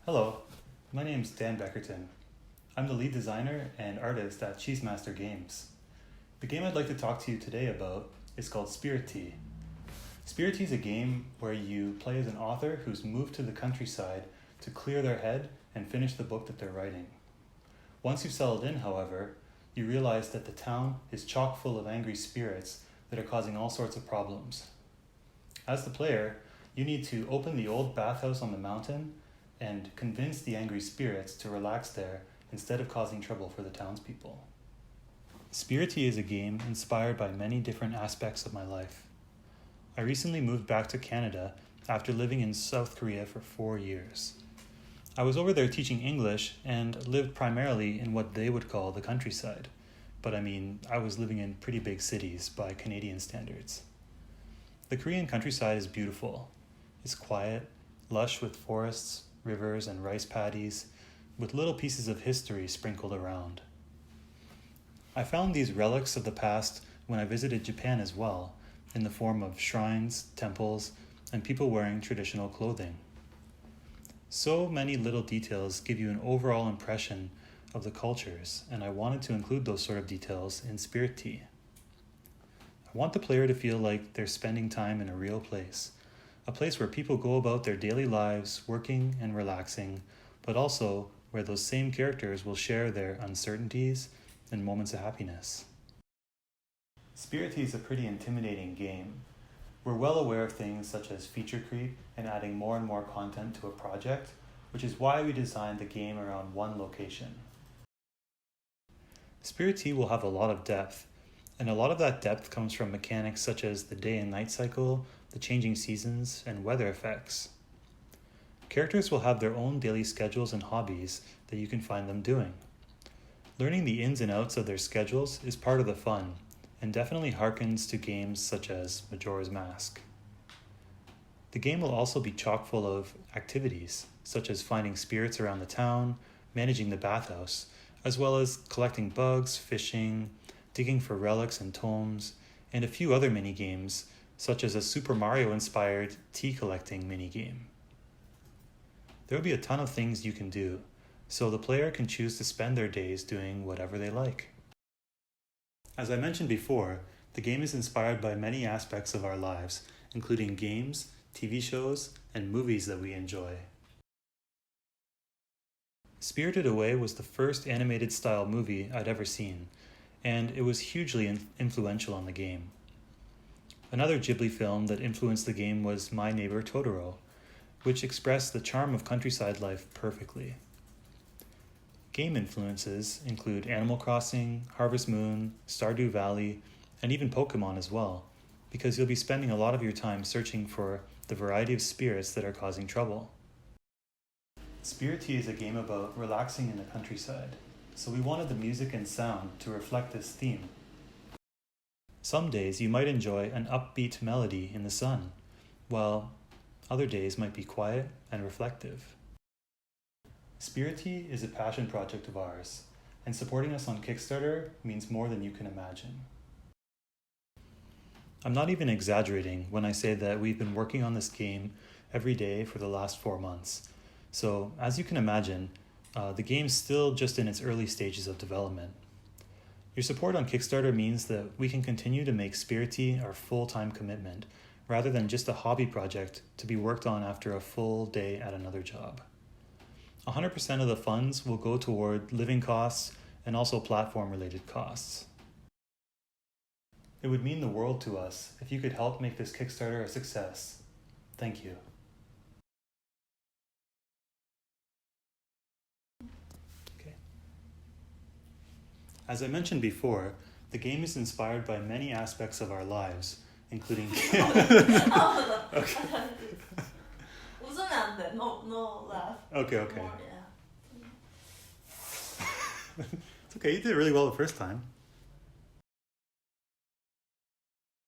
Hello, my name's Dan Beckerton. I'm the lead designer and artist at Cheesemaster Games. The game I'd like to talk to you today about is called Spirittea. Spirittea is a game where you play as an author who's moved to the countryside to clear their head and finish the book that they're writing. Once you've settled in, however, you realize that the town is chock full of angry spirits that are causing all sorts of problems. As the player, you need to open the old bathhouse on the mountain and convince the angry spirits to relax there instead of causing trouble for the townspeople. Spirittea is a game inspired by many different aspects of my life. I recently moved back to Canada after living in South Korea for 4 years. I was over there teaching English and lived primarily in what they would call the countryside. But I was living in pretty big cities by Canadian standards. The Korean countryside is beautiful. It's quiet, lush with forests, rivers, and rice paddies, with little pieces of history sprinkled around. I found these relics of the past when I visited Japan as well, in the form of shrines, temples, and people wearing traditional clothing. So many little details give you an overall impression of the cultures, and I wanted to include those sort of details in Spirittea. I want the player to feel like they're spending time in a real place, a place where people go about their daily lives working and relaxing, but also where those same characters will share their uncertainties and moments of happiness. Spirittea is a pretty intimidating game. We're well aware of things such as feature creep and adding more and more content to a project, which is why we designed the game around one location. Spirittea will have a lot of depth, and a lot of that depth comes from mechanics such as the day and night cycle, the changing seasons, and weather effects. Characters will have their own daily schedules and hobbies that you can find them doing. Learning the ins and outs of their schedules is part of the fun, and definitely harkens to games such as Majora's Mask. The game will also be chock full of activities, such as finding spirits around the town, managing the bathhouse, as well as collecting bugs, fishing, digging for relics and tomes, and a few other mini-games, such as a Super Mario-inspired tea collecting mini-game. There will be a ton of things you can do, so the player can choose to spend their days doing whatever they like. As I mentioned before, the game is inspired by many aspects of our lives, including games, TV shows, and movies that we enjoy. Spirited Away was the first animated style movie I'd ever seen, and it was hugely influential on the game. Another Ghibli film that influenced the game was My Neighbor Totoro, which expressed the charm of countryside life perfectly. Game influences include Animal Crossing, Harvest Moon, Stardew Valley, and even Pokemon as well, because you'll be spending a lot of your time searching for the variety of spirits that are causing trouble. Spirittea is a game about relaxing in the countryside, so we wanted the music and sound to reflect this theme. Some days you might enjoy an upbeat melody in the sun, while other days might be quiet and reflective. Spirittea is a passion project of ours, and supporting us on Kickstarter means more than you can imagine. I'm not even exaggerating when I say that we've been working on this game every day for the last 4 months. So, as you can imagine, the game's still just in its early stages of development. Your support on Kickstarter means that we can continue to make Spirittea our full-time commitment, rather than just a hobby project to be worked on after a full day at another job. 100% of the funds will go toward living costs and also platform-related costs. It would mean the world to us if you could help make this Kickstarter a success. Thank you. As I mentioned before, the game is inspired by many aspects of our lives, including... Okay. 웃으면 안 돼. No laugh. Okay. More, yeah. It's okay, you did really well the first time.